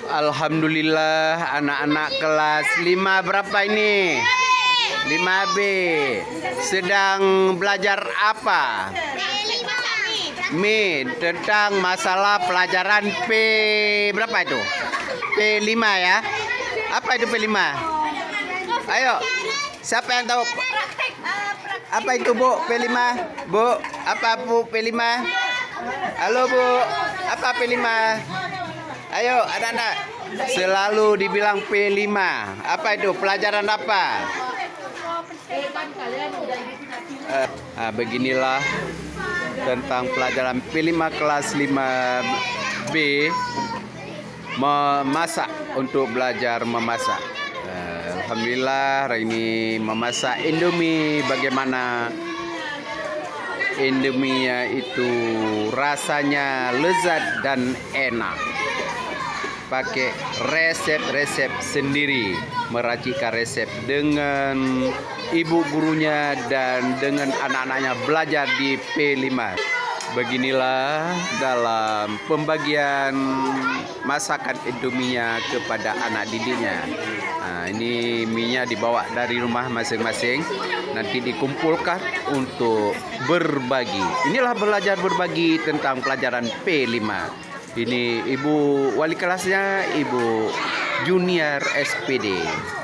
Alhamdulillah anak-anak kelas 5 berapa ini? 5B sedang belajar apa? Mi tentang masalah pelajaran P berapa itu? P5 ya. Apa itu P5? Ayo. Siapa yang tahu? Apa itu Bu P5? Bu, apa Bu P5? Halo Bu, apa P5? Ayo anak-anak. Selalu dibilang P5. Apa itu? Pelajaran apa? Beginilah tentang pelajaran P5 kelas 5B, memasak, untuk belajar memasak. Alhamdulillah hari ini memasak Indomie. Bagaimana Indomie-nya itu rasanya lezat dan enak. Pakai resep-resep sendiri, meracikan resep dengan ibu gurunya dan dengan anak-anaknya belajar di P5. Beginilah dalam pembagian masakan Indomie-nya kepada anak didiknya. Nah, ini mie-nya dibawa dari rumah masing-masing, nanti dikumpulkan untuk berbagi. Inilah belajar berbagi tentang pelajaran P5. Ini ibu wali kelasnya, ibu junior SPD.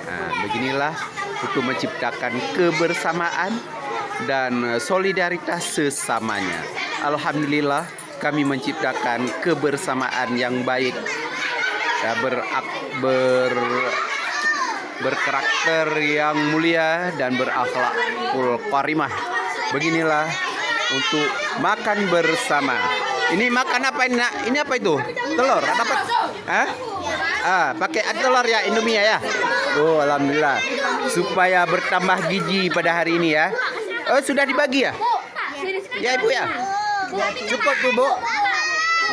Nah, beginilah untuk menciptakan kebersamaan dan solidaritas sesamanya. Alhamdulillah kami menciptakan kebersamaan yang baik, berkarakter yang mulia dan berakhlakul karimah. Beginilah untuk makan bersama. Ini makan apa ini nak? Ini apa itu? Telur? Ada apa? Hah? Pakai telur ya Indomie ya? Oh alhamdulillah. Supaya bertambah gizi pada hari ini ya. Oh sudah dibagi ya? Ya ibu ya? Cukup tuh Bu?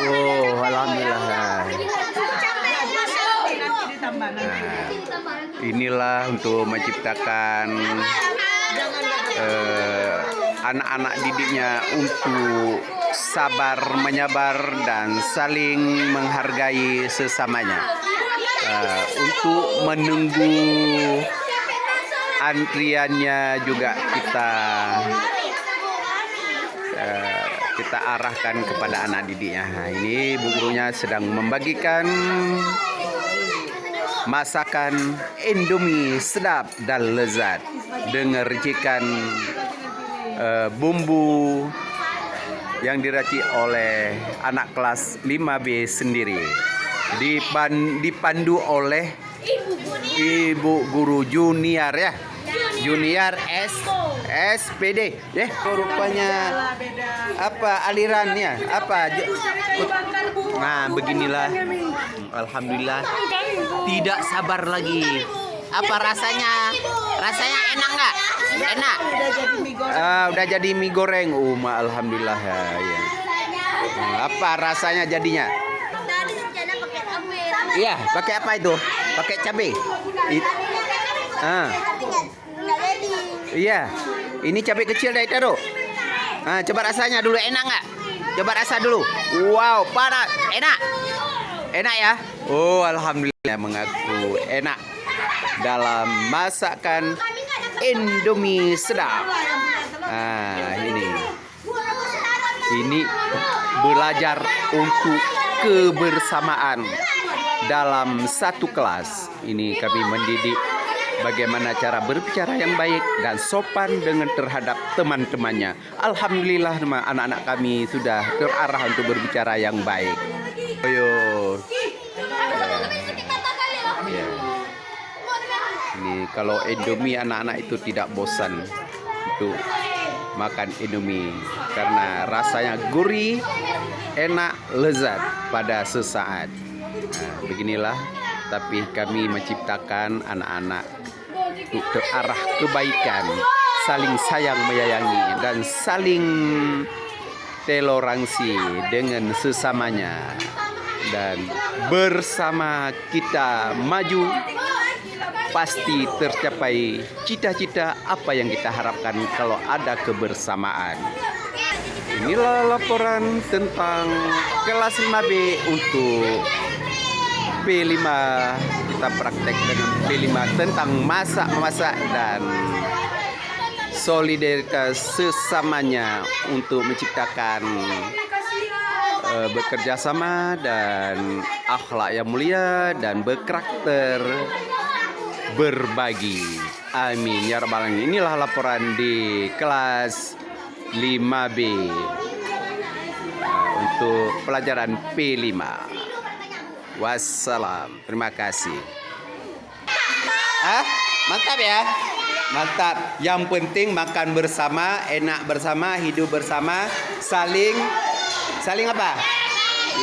Oh alhamdulillah. Inilah untuk menciptakan anak-anak didiknya untuk sabar menyabar dan saling menghargai sesamanya. Untuk menunggu antriannya juga kita arahkan kepada anak didiknya. Nah, ini bu gurunya sedang membagikan masakan Indomie sedap dan lezat dengan racikan bumbu yang diracik oleh anak kelas 5B sendiri, dipandu oleh ibu guru junior ya, junior SPD ya. Rupanya apa alirannya apa? Nah beginilah, alhamdulillah tidak sabar lagi. Apa rasanya? Rasanya enak nggak? Enak. Udah jadi mie goreng. Alhamdulillah ya. Apa rasanya jadinya? Iya, pakai apa itu? Pakai cabai. Iya. Ini cabai kecil dari taruh. Coba rasanya dulu, enak nggak? Coba rasa dulu. Wow, panas. Enak. Enak ya? Oh, alhamdulillah mengaku enak dalam masakan Indomie sedap. Ini belajar untuk kebersamaan dalam satu kelas. Ini kami mendidik bagaimana cara berbicara yang baik dan sopan dengan terhadap teman-temannya. Alhamdulillah anak-anak kami sudah terarah untuk berbicara yang baik. Ayo. Ini kalau Indomie anak-anak itu tidak bosan untuk makan Indomie karena rasanya gurih, enak, lezat pada sesaat. Beginilah, tapi kami menciptakan anak-anak untuk terarah kebaikan, saling sayang menyayangi dan saling toleransi dengan sesamanya, dan bersama kita maju pasti tercapai cita-cita apa yang kita harapkan kalau ada kebersamaan. Inilah laporan tentang kelas 5B untuk P5. Kita praktek dengan P5 tentang masak-masak dan solidaritas sesamanya untuk menciptakan bekerja sama dan akhlak yang mulia dan berkarakter berbagi. Amin ya rabbal alamin. Inilah laporan di kelas 5B untuk pelajaran P5. Wassalam. Terima kasih. Mantap ya. Mantap. Yang penting makan bersama, enak bersama, hidup bersama, saling apa?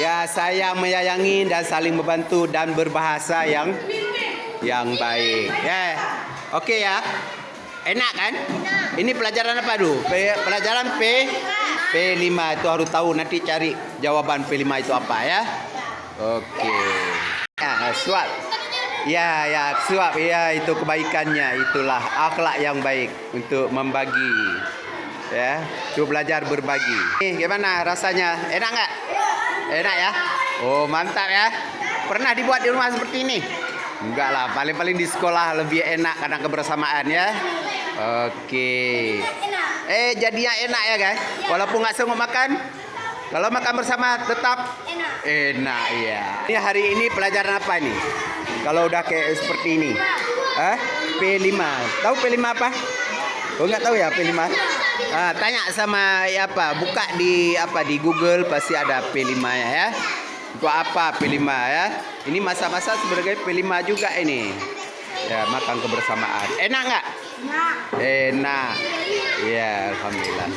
Ya, sayang, menyayangi dan saling membantu dan berbahasa yang baik. Ya. Oke ya. Enak kan? Ini pelajaran apa dulu? Pelajaran P5 itu harus tahu, nanti cari jawaban P5 itu apa ya. Oke. Suap. Ya, suap ya, itu kebaikannya, itulah akhlak yang baik untuk membagi. Ya, itu belajar berbagi. Gimana rasanya? Enak nggak? Enak ya? Oh, mantap ya. Pernah dibuat di rumah seperti ini? Enggak lah, paling-paling di sekolah lebih enak karena kebersamaan ya. Oke. Jadinya enak ya guys. Walaupun nggak sanggup makan, kalau makan bersama tetap enak ya. Ini hari ini pelajaran apa ini? Kalau udah kayak seperti ini. P5. Tahu P5 apa? Oh, nggak tahu ya P5? Tanya sama buka di Google, pasti ada P5 ya. Untuk apa P5 ya? Ini masa-masa sebagai P5 juga ini. Ya, makan kebersamaan. Enak nggak? Enak. Ya, alhamdulillah.